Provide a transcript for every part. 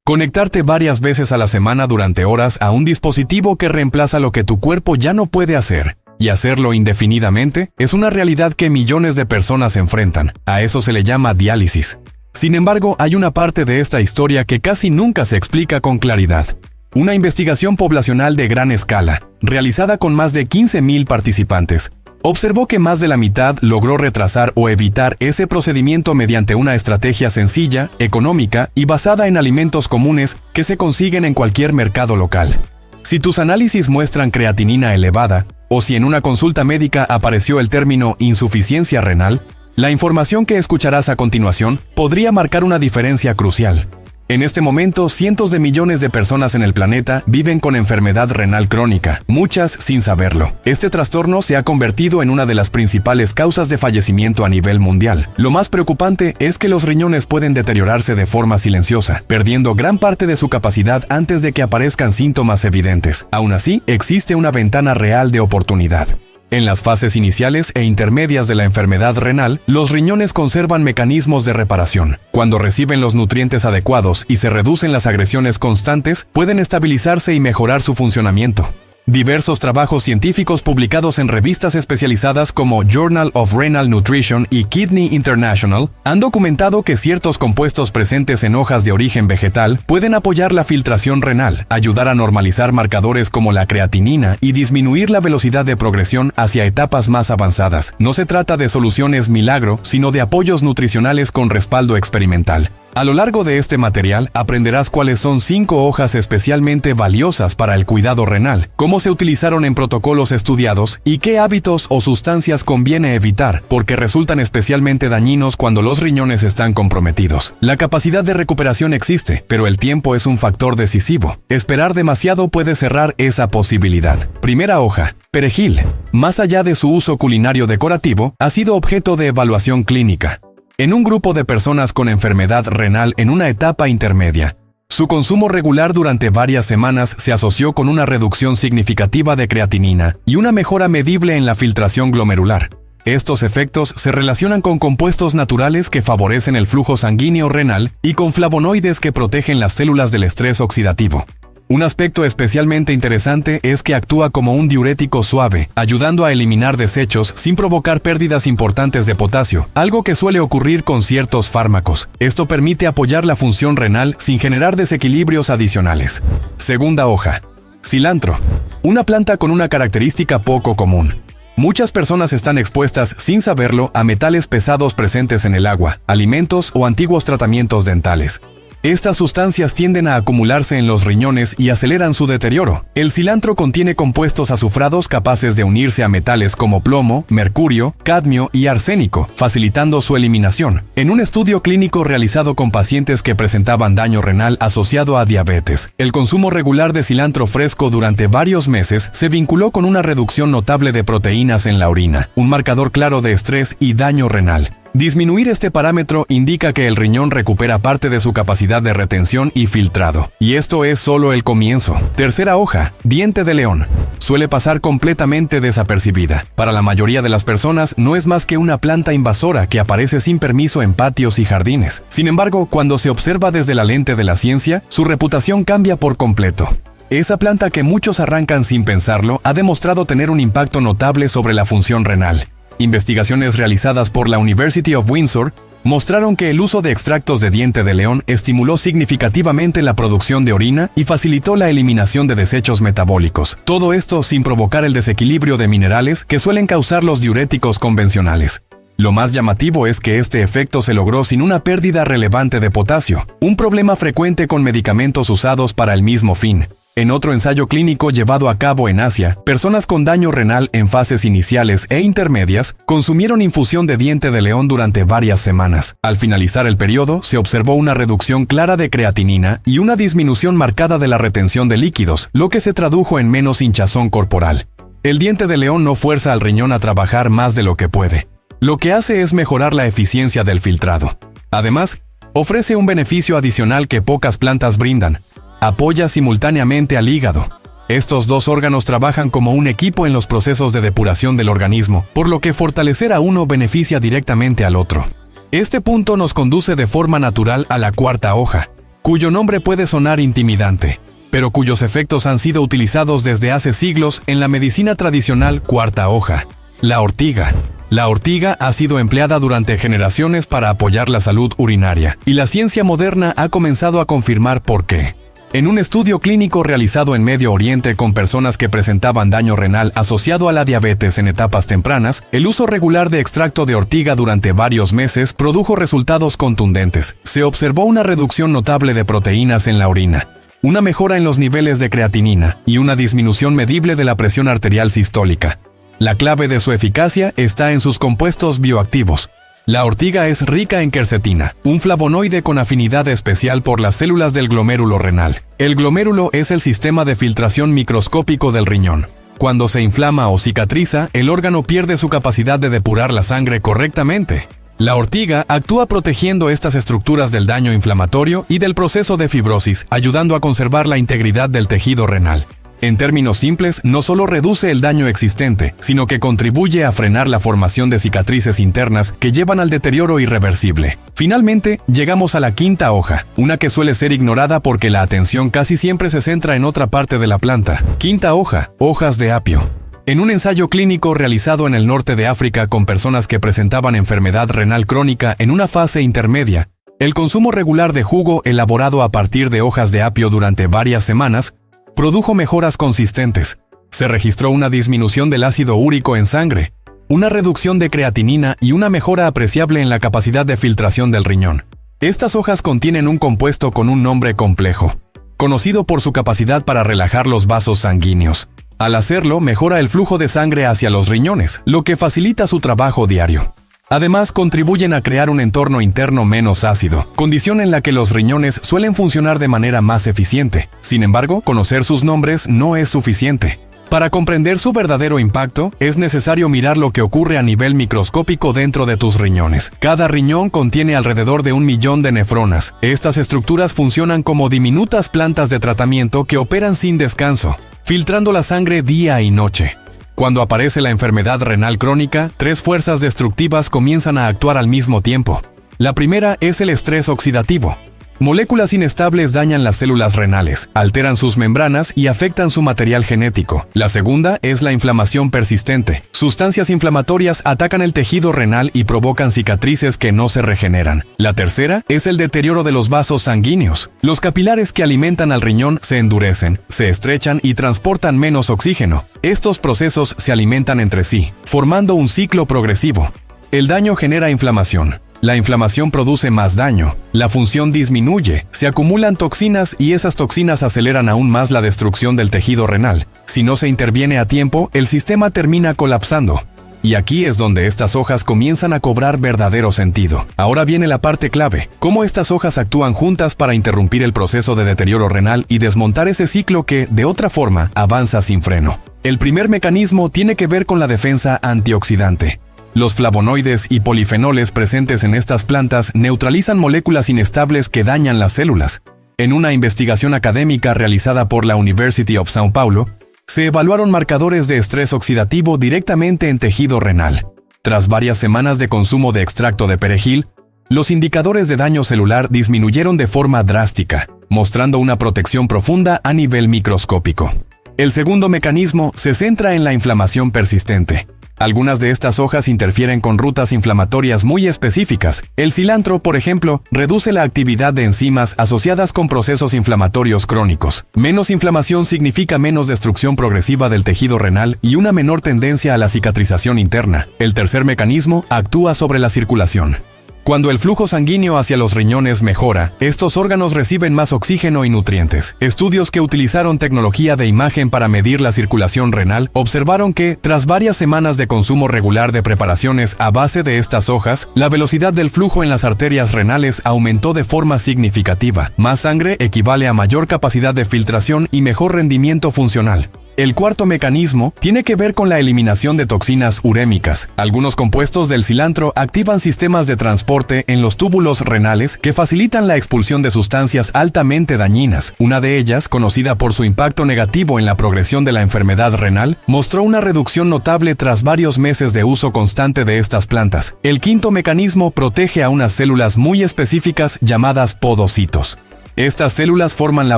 Conectarte varias veces a la semana durante horas a un dispositivo que reemplaza lo que tu cuerpo ya no puede hacer, y hacerlo indefinidamente, es una realidad que millones de personas enfrentan. A eso se le llama diálisis. Sin embargo, hay una parte de esta historia que casi nunca se explica con claridad. Una investigación poblacional de gran escala, realizada con más de 15,000 participantes, observó que más de la mitad logró retrasar o evitar ese procedimiento mediante una estrategia sencilla, económica y basada en alimentos comunes que se consiguen en cualquier mercado local. Si tus análisis muestran creatinina elevada, o si en una consulta médica apareció el término insuficiencia renal, la información que escucharás a continuación podría marcar una diferencia crucial. En este momento, cientos de millones de personas en el planeta viven con enfermedad renal crónica, muchas sin saberlo. Este trastorno se ha convertido en una de las principales causas de fallecimiento a nivel mundial. Lo más preocupante es que los riñones pueden deteriorarse de forma silenciosa, perdiendo gran parte de su capacidad antes de que aparezcan síntomas evidentes. Aún así, existe una ventana real de oportunidad. En las fases iniciales e intermedias de la enfermedad renal, los riñones conservan mecanismos de reparación. Cuando reciben los nutrientes adecuados y se reducen las agresiones constantes, pueden estabilizarse y mejorar su funcionamiento. Diversos trabajos científicos publicados en revistas especializadas como Journal of Renal Nutrition y Kidney International han documentado que ciertos compuestos presentes en hojas de origen vegetal pueden apoyar la filtración renal, ayudar a normalizar marcadores como la creatinina y disminuir la velocidad de progresión hacia etapas más avanzadas. No se trata de soluciones milagro, sino de apoyos nutricionales con respaldo experimental. A lo largo de este material aprenderás cuáles son 5 hojas especialmente valiosas para el cuidado renal, cómo se utilizaron en protocolos estudiados y qué hábitos o sustancias conviene evitar, porque resultan especialmente dañinos cuando los riñones están comprometidos. La capacidad de recuperación existe, pero el tiempo es un factor decisivo. Esperar demasiado puede cerrar esa posibilidad. Primera hoja: perejil. Más allá de su uso culinario decorativo, ha sido objeto de evaluación clínica. En un grupo de personas con enfermedad renal en una etapa intermedia, su consumo regular durante varias semanas se asoció con una reducción significativa de creatinina y una mejora medible en la filtración glomerular. Estos efectos se relacionan con compuestos naturales que favorecen el flujo sanguíneo renal y con flavonoides que protegen las células del estrés oxidativo. Un aspecto especialmente interesante es que actúa como un diurético suave, ayudando a eliminar desechos sin provocar pérdidas importantes de potasio, algo que suele ocurrir con ciertos fármacos. Esto permite apoyar la función renal sin generar desequilibrios adicionales. Segunda hoja: cilantro. Una planta con una característica poco común. Muchas personas están expuestas, sin saberlo, a metales pesados presentes en el agua, alimentos o antiguos tratamientos dentales. Estas sustancias tienden a acumularse en los riñones y aceleran su deterioro. El cilantro contiene compuestos azufrados capaces de unirse a metales como plomo, mercurio, cadmio y arsénico, facilitando su eliminación. En un estudio clínico realizado con pacientes que presentaban daño renal asociado a diabetes, el consumo regular de cilantro fresco durante varios meses se vinculó con una reducción notable de proteínas en la orina, un marcador claro de estrés y daño renal. Disminuir este parámetro indica que el riñón recupera parte de su capacidad de retención y filtrado. Y esto es solo el comienzo. Tercera hoja: diente de león. Suele pasar completamente desapercibida. Para la mayoría de las personas no es más que una planta invasora que aparece sin permiso en patios y jardines. Sin embargo, cuando se observa desde la lente de la ciencia, su reputación cambia por completo. Esa planta que muchos arrancan sin pensarlo ha demostrado tener un impacto notable sobre la función renal. Investigaciones realizadas por la University of Windsor mostraron que el uso de extractos de diente de león estimuló significativamente la producción de orina y facilitó la eliminación de desechos metabólicos. Todo esto sin provocar el desequilibrio de minerales que suelen causar los diuréticos convencionales. Lo más llamativo es que este efecto se logró sin una pérdida relevante de potasio, un problema frecuente con medicamentos usados para el mismo fin. En otro ensayo clínico llevado a cabo en Asia, personas con daño renal en fases iniciales e intermedias consumieron infusión de diente de león durante varias semanas. Al finalizar el periodo, se observó una reducción clara de creatinina y una disminución marcada de la retención de líquidos, lo que se tradujo en menos hinchazón corporal. El diente de león no fuerza al riñón a trabajar más de lo que puede. Lo que hace es mejorar la eficiencia del filtrado. Además, ofrece un beneficio adicional que pocas plantas brindan: apoya simultáneamente al hígado. Estos dos órganos trabajan como un equipo en los procesos de depuración del organismo, por lo que fortalecer a uno beneficia directamente al otro. Este punto nos conduce de forma natural a la cuarta hoja: cuyo nombre puede sonar intimidante, pero cuyos efectos han sido utilizados desde hace siglos en la medicina tradicional cuarta hoja, la ortiga. La ortiga ha sido empleada durante generaciones para apoyar la salud urinaria, y la ciencia moderna ha comenzado a confirmar por qué. En un estudio clínico realizado en Medio Oriente con personas que presentaban daño renal asociado a la diabetes en etapas tempranas, el uso regular de extracto de ortiga durante varios meses produjo resultados contundentes. Se observó una reducción notable de proteínas en la orina, una mejora en los niveles de creatinina y una disminución medible de la presión arterial sistólica. La clave de su eficacia está en sus compuestos bioactivos. La ortiga es rica en quercetina, un flavonoide con afinidad especial por las células del glomérulo renal. El glomérulo es el sistema de filtración microscópico del riñón. Cuando se inflama o cicatriza, el órgano pierde su capacidad de depurar la sangre correctamente. La ortiga actúa protegiendo estas estructuras del daño inflamatorio y del proceso de fibrosis, ayudando a conservar la integridad del tejido renal. En términos simples, no solo reduce el daño existente, sino que contribuye a frenar la formación de cicatrices internas que llevan al deterioro irreversible. Finalmente, llegamos a la quinta hoja, una que suele ser ignorada porque la atención casi siempre se centra en otra parte de la planta. Quinta hoja, hojas de apio. En un ensayo clínico realizado en el norte de África con personas que presentaban enfermedad renal crónica en una fase intermedia, el consumo regular de jugo elaborado a partir de hojas de apio durante varias semanas produjo mejoras consistentes. Se registró una disminución del ácido úrico en sangre, una reducción de creatinina y una mejora apreciable en la capacidad de filtración del riñón. Estas hojas contienen un compuesto con un nombre complejo, conocido por su capacidad para relajar los vasos sanguíneos. Al hacerlo, mejora el flujo de sangre hacia los riñones, lo que facilita su trabajo diario. Además, contribuyen a crear un entorno interno menos ácido, condición en la que los riñones suelen funcionar de manera más eficiente. Sin embargo, conocer sus nombres no es suficiente. Para comprender su verdadero impacto, es necesario mirar lo que ocurre a nivel microscópico dentro de tus riñones. Cada riñón contiene alrededor de 1 millón de nefronas. Estas estructuras funcionan como diminutas plantas de tratamiento que operan sin descanso, filtrando la sangre día y noche. Cuando aparece la enfermedad renal crónica, 3 fuerzas destructivas comienzan a actuar al mismo tiempo. La primera es el estrés oxidativo. Moléculas inestables dañan las células renales, alteran sus membranas y afectan su material genético. La segunda es la inflamación persistente. Sustancias inflamatorias atacan el tejido renal y provocan cicatrices que no se regeneran. La tercera es el deterioro de los vasos sanguíneos. Los capilares que alimentan al riñón se endurecen, se estrechan y transportan menos oxígeno. Estos procesos se alimentan entre sí, formando un ciclo progresivo. El daño genera inflamación. La inflamación produce más daño, la función disminuye, se acumulan toxinas y esas toxinas aceleran aún más la destrucción del tejido renal. Si no se interviene a tiempo, el sistema termina colapsando. Y aquí es donde estas hojas comienzan a cobrar verdadero sentido. Ahora viene la parte clave, cómo estas hojas actúan juntas para interrumpir el proceso de deterioro renal y desmontar ese ciclo que, de otra forma, avanza sin freno. El primer mecanismo tiene que ver con la defensa antioxidante. Los flavonoides y polifenoles presentes en estas plantas neutralizan moléculas inestables que dañan las células. En una investigación académica realizada por la University of São Paulo, se evaluaron marcadores de estrés oxidativo directamente en tejido renal. Tras varias semanas de consumo de extracto de perejil, los indicadores de daño celular disminuyeron de forma drástica, mostrando una protección profunda a nivel microscópico. El segundo mecanismo se centra en la inflamación persistente. Algunas de estas hojas interfieren con rutas inflamatorias muy específicas. El cilantro, por ejemplo, reduce la actividad de enzimas asociadas con procesos inflamatorios crónicos. Menos inflamación significa menos destrucción progresiva del tejido renal y una menor tendencia a la cicatrización interna. El tercer mecanismo actúa sobre la circulación. Cuando el flujo sanguíneo hacia los riñones mejora, estos órganos reciben más oxígeno y nutrientes. Estudios que utilizaron tecnología de imagen para medir la circulación renal observaron que, tras varias semanas de consumo regular de preparaciones a base de estas hojas, la velocidad del flujo en las arterias renales aumentó de forma significativa. Más sangre equivale a mayor capacidad de filtración y mejor rendimiento funcional. El cuarto mecanismo tiene que ver con la eliminación de toxinas urémicas. Algunos compuestos del cilantro activan sistemas de transporte en los túbulos renales que facilitan la expulsión de sustancias altamente dañinas. Una de ellas, conocida por su impacto negativo en la progresión de la enfermedad renal, mostró una reducción notable tras varios meses de uso constante de estas plantas. El quinto mecanismo protege a unas células muy específicas llamadas podocitos. Estas células forman la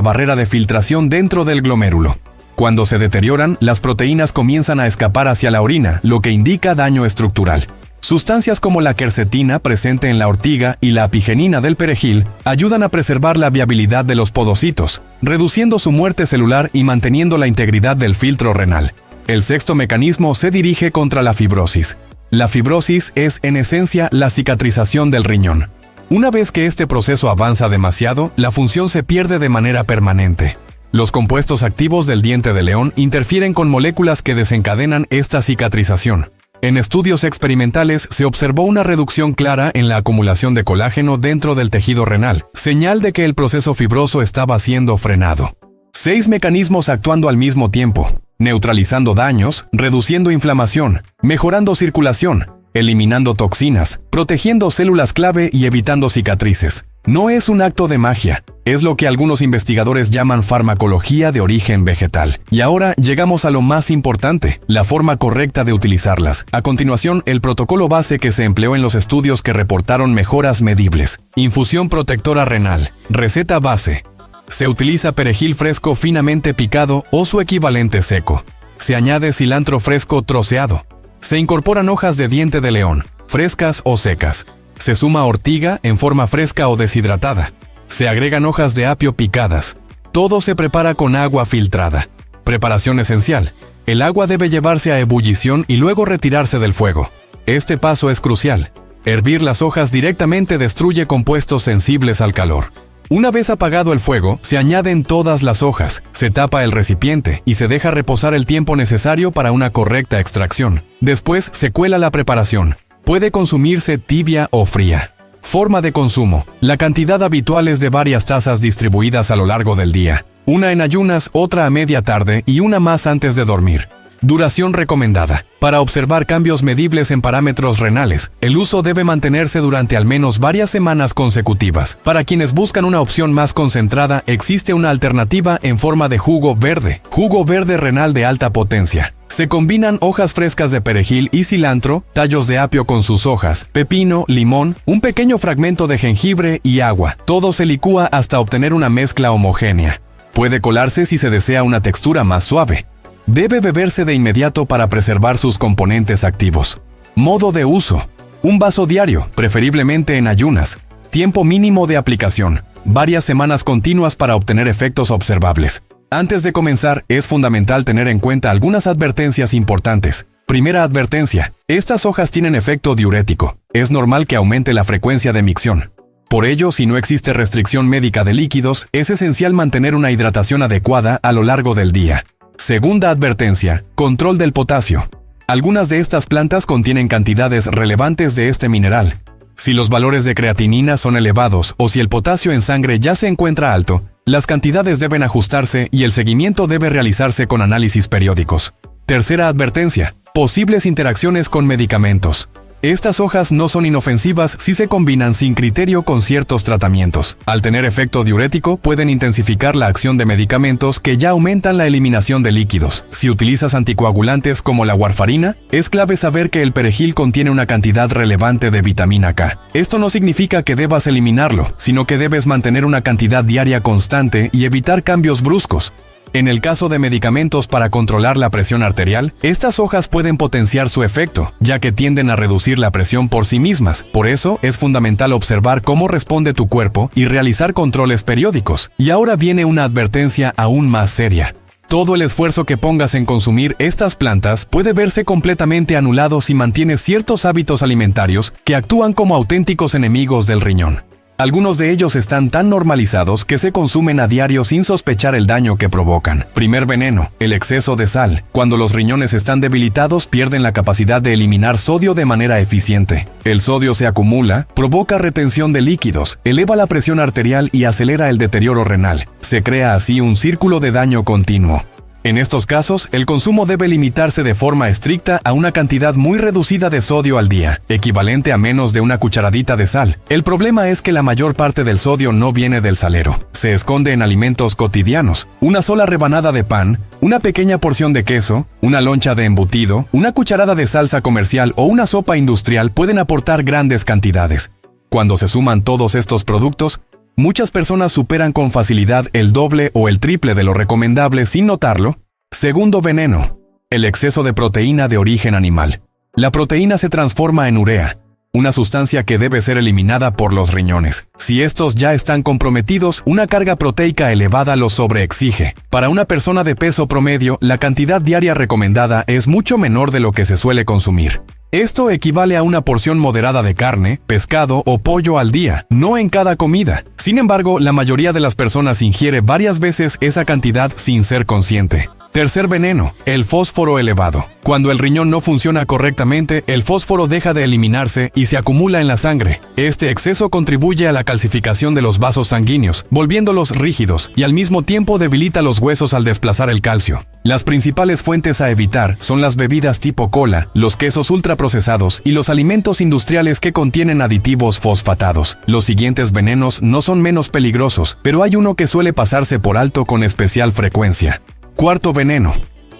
barrera de filtración dentro del glomérulo. Cuando se deterioran, las proteínas comienzan a escapar hacia la orina, lo que indica daño estructural. Sustancias como la quercetina presente en la ortiga y la apigenina del perejil ayudan a preservar la viabilidad de los podocitos, reduciendo su muerte celular y manteniendo la integridad del filtro renal. El sexto mecanismo se dirige contra la fibrosis. La fibrosis es, en esencia, la cicatrización del riñón. Una vez que este proceso avanza demasiado, la función se pierde de manera permanente. Los compuestos activos del diente de león interfieren con moléculas que desencadenan esta cicatrización. En estudios experimentales se observó una reducción clara en la acumulación de colágeno dentro del tejido renal, señal de que el proceso fibroso estaba siendo frenado. 6 mecanismos actuando al mismo tiempo, neutralizando daños, reduciendo inflamación, mejorando circulación, eliminando toxinas, protegiendo células clave y evitando cicatrices. No es un acto de magia, es lo que algunos investigadores llaman farmacología de origen vegetal. Y ahora llegamos a lo más importante, la forma correcta de utilizarlas. A continuación, el protocolo base que se empleó en los estudios que reportaron mejoras medibles. Infusión protectora renal. Receta base. Se utiliza perejil fresco finamente picado o su equivalente seco. Se añade cilantro fresco troceado. Se incorporan hojas de diente de león, frescas o secas. Se suma ortiga en forma fresca o deshidratada. Se agregan hojas de apio picadas. Todo se prepara con agua filtrada. Preparación esencial. El agua debe llevarse a ebullición y luego retirarse del fuego. Este paso es crucial. Hervir las hojas directamente destruye compuestos sensibles al calor. Una vez apagado el fuego, se añaden todas las hojas, se tapa el recipiente y se deja reposar el tiempo necesario para una correcta extracción. Después se cuela la preparación. Puede consumirse tibia o fría. Forma de consumo. La cantidad habitual es de varias tazas distribuidas a lo largo del día. Una en ayunas, otra a media tarde y una más antes de dormir. Duración recomendada. Para observar cambios medibles en parámetros renales, el uso debe mantenerse durante al menos varias semanas consecutivas. Para quienes buscan una opción más concentrada, existe una alternativa en forma de jugo verde renal de alta potencia. Se combinan hojas frescas de perejil y cilantro, tallos de apio con sus hojas, pepino, limón, un pequeño fragmento de jengibre y agua. Todo se licúa hasta obtener una mezcla homogénea. Puede colarse si se desea una textura más suave. Debe beberse de inmediato para preservar sus componentes activos. Modo de uso. Un vaso diario, preferiblemente en ayunas. Tiempo mínimo de aplicación. Varias semanas continuas para obtener efectos observables. Antes de comenzar, es fundamental tener en cuenta algunas advertencias importantes. Primera advertencia. Estas hojas tienen efecto diurético. Es normal que aumente la frecuencia de micción. Por ello, si no existe restricción médica de líquidos, es esencial mantener una hidratación adecuada a lo largo del día. Segunda advertencia. Control del potasio. Algunas de estas plantas contienen cantidades relevantes de este mineral. Si los valores de creatinina son elevados o si el potasio en sangre ya se encuentra alto, las cantidades deben ajustarse y el seguimiento debe realizarse con análisis periódicos. Tercera advertencia. Posibles interacciones con medicamentos. Estas hojas no son inofensivas si se combinan sin criterio con ciertos tratamientos. Al tener efecto diurético, pueden intensificar la acción de medicamentos que ya aumentan la eliminación de líquidos. Si utilizas anticoagulantes como la warfarina, es clave saber que el perejil contiene una cantidad relevante de vitamina K. Esto no significa que debas eliminarlo, sino que debes mantener una cantidad diaria constante y evitar cambios bruscos. En el caso de medicamentos para controlar la presión arterial, estas hojas pueden potenciar su efecto, ya que tienden a reducir la presión por sí mismas. Por eso, es fundamental observar cómo responde tu cuerpo y realizar controles periódicos. Y ahora viene una advertencia aún más seria. Todo el esfuerzo que pongas en consumir estas plantas puede verse completamente anulado si mantienes ciertos hábitos alimentarios que actúan como auténticos enemigos del riñón. Algunos de ellos están tan normalizados que se consumen a diario sin sospechar el daño que provocan. Primer veneno, el exceso de sal. Cuando los riñones están debilitados, pierden la capacidad de eliminar sodio de manera eficiente. El sodio se acumula, provoca retención de líquidos, eleva la presión arterial y acelera el deterioro renal. Se crea así un círculo de daño continuo. En estos casos, el consumo debe limitarse de forma estricta a una cantidad muy reducida de sodio al día, equivalente a menos de una cucharadita de sal. El problema es que la mayor parte del sodio no viene del salero. Se esconde en alimentos cotidianos. Una sola rebanada de pan, una pequeña porción de queso, una loncha de embutido, una cucharada de salsa comercial o una sopa industrial pueden aportar grandes cantidades. Cuando se suman todos estos productos, Muchas personas superan con facilidad el doble o el triple de lo recomendable sin notarlo. Segundo veneno, el exceso de proteína de origen animal. La proteína se transforma en urea, una sustancia que debe ser eliminada por los riñones. Si estos ya están comprometidos, una carga proteica elevada los sobreexige. Para una persona de peso promedio, la cantidad diaria recomendada es mucho menor de lo que se suele consumir. Esto equivale a una porción moderada de carne, pescado o pollo al día, no en cada comida. Sin embargo, la mayoría de las personas ingiere varias veces esa cantidad sin ser consciente. Tercer veneno, el fósforo elevado. Cuando el riñón no funciona correctamente, el fósforo deja de eliminarse y se acumula en la sangre. Este exceso contribuye a la calcificación de los vasos sanguíneos, volviéndolos rígidos, y al mismo tiempo debilita los huesos al desplazar el calcio. Las principales fuentes a evitar son las bebidas tipo cola, los quesos ultraprocesados y los alimentos industriales que contienen aditivos fosfatados. Los siguientes venenos no son menos peligrosos, pero hay uno que suele pasarse por alto con especial frecuencia. Cuarto veneno,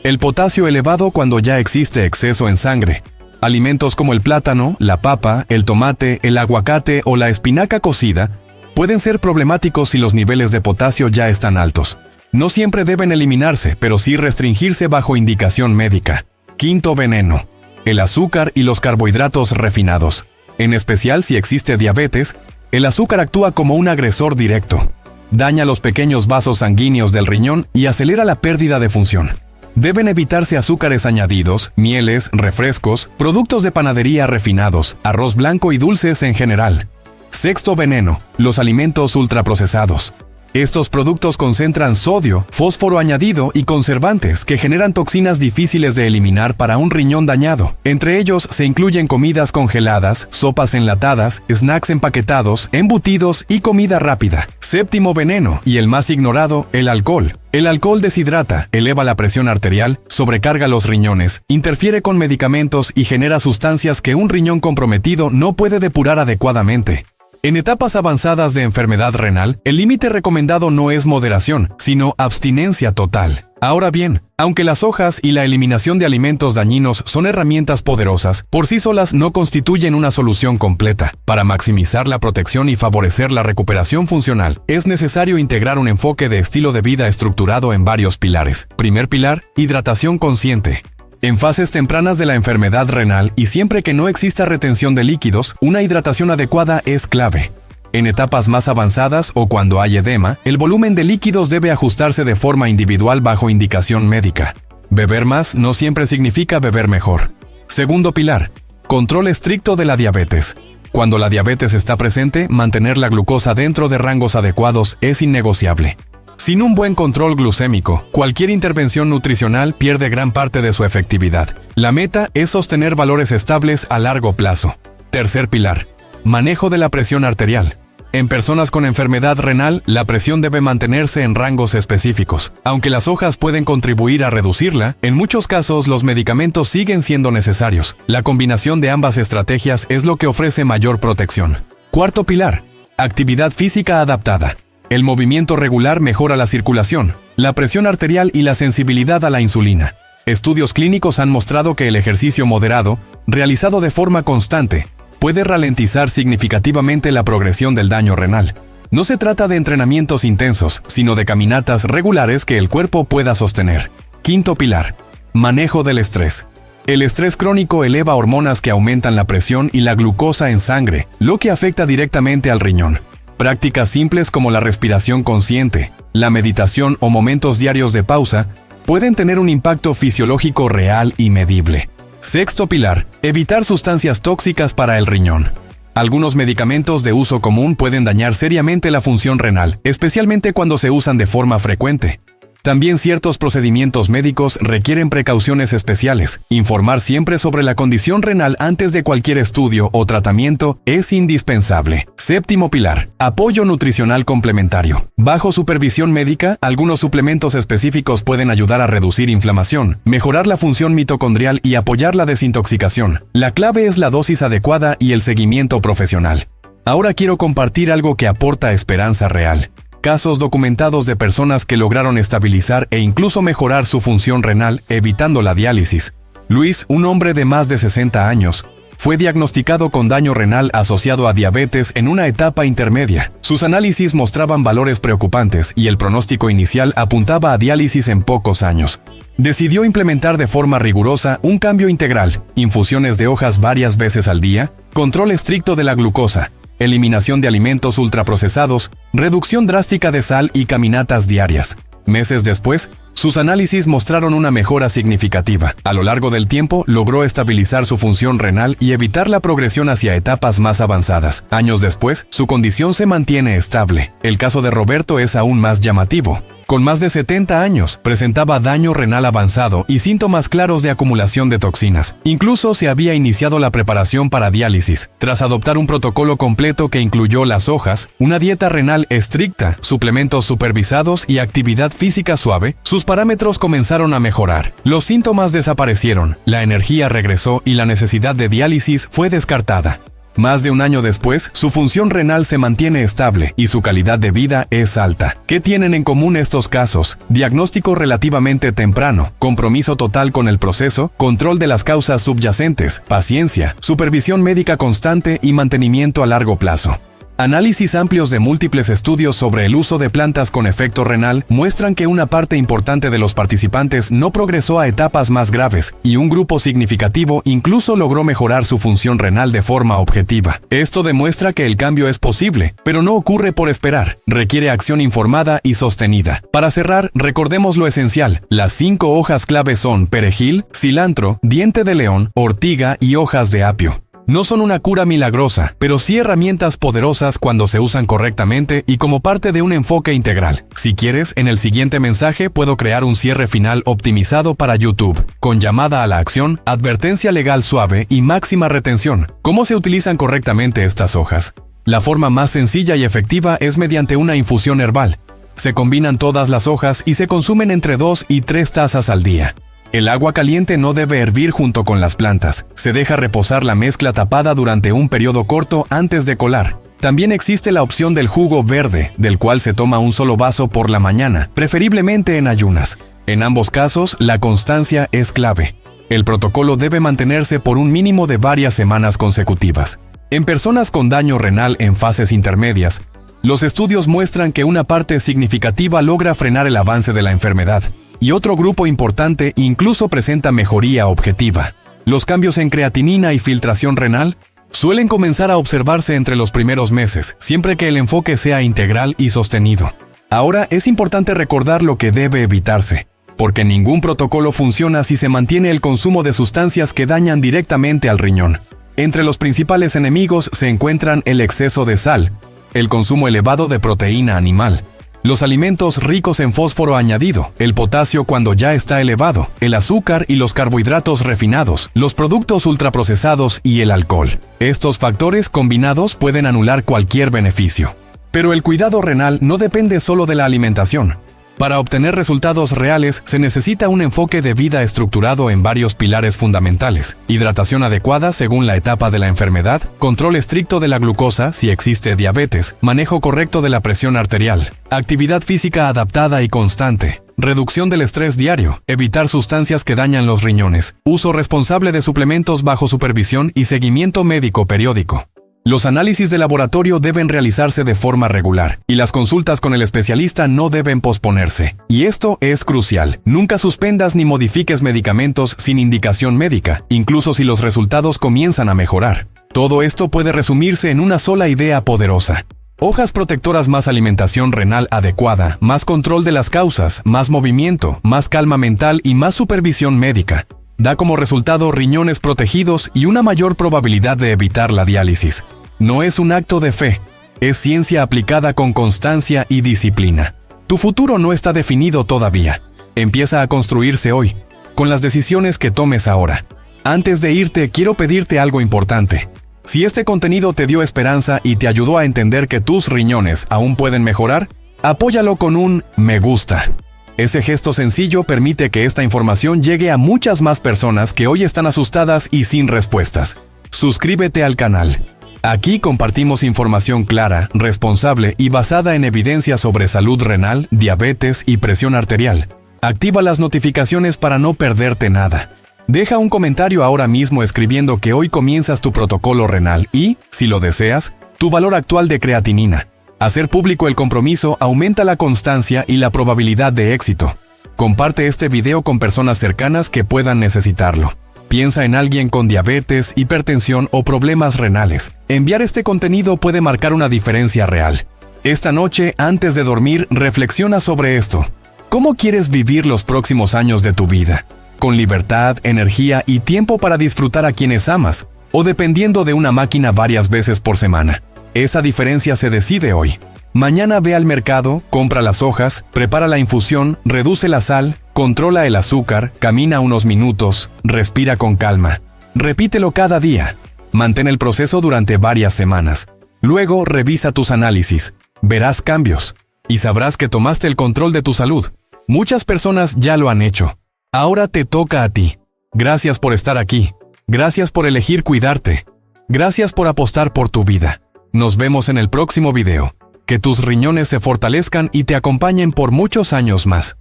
el potasio elevado cuando ya existe exceso en sangre. Alimentos como el plátano, la papa, el tomate, el aguacate o la espinaca cocida pueden ser problemáticos si los niveles de potasio ya están altos. No siempre deben eliminarse, pero sí restringirse bajo indicación médica. Quinto veneno, el azúcar y los carbohidratos refinados. En especial si existe diabetes, el azúcar actúa como un agresor directo. Daña los pequeños vasos sanguíneos del riñón y acelera la pérdida de función. Deben evitarse azúcares añadidos, mieles, refrescos, productos de panadería refinados, arroz blanco y dulces en general. Sexto veneno, los alimentos ultraprocesados. Estos productos concentran sodio, fósforo añadido y conservantes que generan toxinas difíciles de eliminar para un riñón dañado. Entre ellos se incluyen comidas congeladas, sopas enlatadas, snacks empaquetados, embutidos y comida rápida. Séptimo veneno, y el más ignorado, el alcohol. El alcohol deshidrata, eleva la presión arterial, sobrecarga los riñones, interfiere con medicamentos y genera sustancias que un riñón comprometido no puede depurar adecuadamente. En etapas avanzadas de enfermedad renal, el límite recomendado no es moderación, sino abstinencia total. Ahora bien, aunque las hojas y la eliminación de alimentos dañinos son herramientas poderosas, por sí solas no constituyen una solución completa. Para maximizar la protección y favorecer la recuperación funcional, es necesario integrar un enfoque de estilo de vida estructurado en varios pilares. Primer pilar, hidratación consciente. En fases tempranas de la enfermedad renal y siempre que no exista retención de líquidos, una hidratación adecuada es clave. En etapas más avanzadas o cuando hay edema, el volumen de líquidos debe ajustarse de forma individual bajo indicación médica. Beber más no siempre significa beber mejor. Segundo pilar, control estricto de la diabetes. Cuando la diabetes está presente, mantener la glucosa dentro de rangos adecuados es innegociable. Sin un buen control glucémico, cualquier intervención nutricional pierde gran parte de su efectividad. La meta es sostener valores estables a largo plazo. Tercer pilar, manejo de la presión arterial. En personas con enfermedad renal, la presión debe mantenerse en rangos específicos. Aunque las hojas pueden contribuir a reducirla, en muchos casos los medicamentos siguen siendo necesarios. La combinación de ambas estrategias es lo que ofrece mayor protección. Cuarto pilar, actividad física adaptada. El movimiento regular mejora la circulación, la presión arterial y la sensibilidad a la insulina. Estudios clínicos han mostrado que el ejercicio moderado, realizado de forma constante, puede ralentizar significativamente la progresión del daño renal. No se trata de entrenamientos intensos, sino de caminatas regulares que el cuerpo pueda sostener. Quinto pilar, manejo del estrés. El estrés crónico eleva hormonas que aumentan la presión y la glucosa en sangre, lo que afecta directamente al riñón. Prácticas simples como la respiración consciente, la meditación o momentos diarios de pausa pueden tener un impacto fisiológico real y medible. Sexto pilar, evitar sustancias tóxicas para el riñón. Algunos medicamentos de uso común pueden dañar seriamente la función renal, especialmente cuando se usan de forma frecuente. También ciertos procedimientos médicos requieren precauciones especiales. Informar siempre sobre la condición renal antes de cualquier estudio o tratamiento es indispensable. Séptimo pilar, apoyo nutricional complementario. Bajo supervisión médica, algunos suplementos específicos pueden ayudar a reducir inflamación, mejorar la función mitocondrial y apoyar la desintoxicación. La clave es la dosis adecuada y el seguimiento profesional. Ahora quiero compartir algo que aporta esperanza real. Casos documentados de personas que lograron estabilizar e incluso mejorar su función renal evitando la diálisis. Luis, un hombre de más de 60 años, fue diagnosticado con daño renal asociado a diabetes en una etapa intermedia. Sus análisis mostraban valores preocupantes y el pronóstico inicial apuntaba a diálisis en pocos años. Decidió implementar de forma rigurosa un cambio integral, infusiones de hojas varias veces al día, control estricto de la glucosa, eliminación de alimentos ultraprocesados, reducción drástica de sal y caminatas diarias. Meses después, sus análisis mostraron una mejora significativa. A lo largo del tiempo, logró estabilizar su función renal y evitar la progresión hacia etapas más avanzadas. Años después, su condición se mantiene estable. El caso de Roberto es aún más llamativo. Con más de 70 años, presentaba daño renal avanzado y síntomas claros de acumulación de toxinas. Incluso se había iniciado la preparación para diálisis. Tras adoptar un protocolo completo que incluyó las hojas, una dieta renal estricta, suplementos supervisados y actividad física suave, sus parámetros comenzaron a mejorar. Los síntomas desaparecieron, la energía regresó y la necesidad de diálisis fue descartada. Más de un año después, su función renal se mantiene estable y su calidad de vida es alta. ¿Qué tienen en común estos casos? Diagnóstico relativamente temprano, compromiso total con el proceso, control de las causas subyacentes, paciencia, supervisión médica constante y mantenimiento a largo plazo. Análisis amplios de múltiples estudios sobre el uso de plantas con efecto renal muestran que una parte importante de los participantes no progresó a etapas más graves y un grupo significativo incluso logró mejorar su función renal de forma objetiva. Esto demuestra que el cambio es posible, pero no ocurre por esperar, requiere acción informada y sostenida. Para cerrar, recordemos lo esencial. Las 5 hojas clave son perejil, cilantro, diente de león, ortiga y hojas de apio. No son una cura milagrosa, pero sí herramientas poderosas cuando se usan correctamente y como parte de un enfoque integral. Si quieres, en el siguiente mensaje puedo crear un cierre final optimizado para YouTube, con llamada a la acción, advertencia legal suave y máxima retención. ¿Cómo se utilizan correctamente estas hojas? La forma más sencilla y efectiva es mediante una infusión herbal. Se combinan todas las hojas y se consumen entre 2 y 3 tazas al día. El agua caliente no debe hervir junto con las plantas. Se deja reposar la mezcla tapada durante un periodo corto antes de colar. También existe la opción del jugo verde, del cual se toma un solo vaso por la mañana, preferiblemente en ayunas. En ambos casos, la constancia es clave. El protocolo debe mantenerse por un mínimo de varias semanas consecutivas. En personas con daño renal en fases intermedias, los estudios muestran que una parte significativa logra frenar el avance de la enfermedad, y otro grupo importante incluso presenta mejoría objetiva. Los cambios en creatinina y filtración renal suelen comenzar a observarse entre los primeros meses, siempre que el enfoque sea integral y sostenido. Ahora es importante recordar lo que debe evitarse, porque ningún protocolo funciona si se mantiene el consumo de sustancias que dañan directamente al riñón. Entre los principales enemigos se encuentran el exceso de sal, el consumo elevado de proteína animal, los alimentos ricos en fósforo añadido, el potasio cuando ya está elevado, el azúcar y los carbohidratos refinados, los productos ultraprocesados y el alcohol. Estos factores combinados pueden anular cualquier beneficio. Pero el cuidado renal no depende solo de la alimentación. Para obtener resultados reales se necesita un enfoque de vida estructurado en varios pilares fundamentales: hidratación adecuada según la etapa de la enfermedad, control estricto de la glucosa si existe diabetes, manejo correcto de la presión arterial, actividad física adaptada y constante, reducción del estrés diario, evitar sustancias que dañan los riñones, uso responsable de suplementos bajo supervisión y seguimiento médico periódico. Los análisis de laboratorio deben realizarse de forma regular y las consultas con el especialista no deben posponerse. Y esto es crucial. Nunca suspendas ni modifiques medicamentos sin indicación médica, incluso si los resultados comienzan a mejorar. Todo esto puede resumirse en una sola idea poderosa: hojas protectoras más alimentación renal adecuada, más control de las causas, más movimiento, más calma mental y más supervisión médica. Da como resultado riñones protegidos y una mayor probabilidad de evitar la diálisis. No es un acto de fe, es ciencia aplicada con constancia y disciplina. Tu futuro no está definido todavía. Empieza a construirse hoy, con las decisiones que tomes ahora. Antes de irte, quiero pedirte algo importante. Si este contenido te dio esperanza y te ayudó a entender que tus riñones aún pueden mejorar, apóyalo con un me gusta. Ese gesto sencillo permite que esta información llegue a muchas más personas que hoy están asustadas y sin respuestas. Suscríbete al canal. Aquí compartimos información clara, responsable y basada en evidencia sobre salud renal, diabetes y presión arterial. Activa las notificaciones para no perderte nada. Deja un comentario ahora mismo escribiendo que hoy comienzas tu protocolo renal y, si lo deseas, tu valor actual de creatinina. Hacer público el compromiso aumenta la constancia y la probabilidad de éxito. Comparte este video con personas cercanas que puedan necesitarlo. Piensa en alguien con diabetes, hipertensión o problemas renales. Enviar este contenido puede marcar una diferencia real. Esta noche, antes de dormir, reflexiona sobre esto. ¿Cómo quieres vivir los próximos años de tu vida? ¿Con libertad, energía y tiempo para disfrutar a quienes amas? ¿O dependiendo de una máquina varias veces por semana? Esa diferencia se decide hoy. Mañana ve al mercado, compra las hojas, prepara la infusión, reduce la sal, controla el azúcar, camina unos minutos, respira con calma. Repítelo cada día. Mantén el proceso durante varias semanas. Luego revisa tus análisis. Verás cambios. Y sabrás que tomaste el control de tu salud. Muchas personas ya lo han hecho. Ahora te toca a ti. Gracias por estar aquí. Gracias por elegir cuidarte. Gracias por apostar por tu vida. Nos vemos en el próximo video. Que tus riñones se fortalezcan y te acompañen por muchos años más.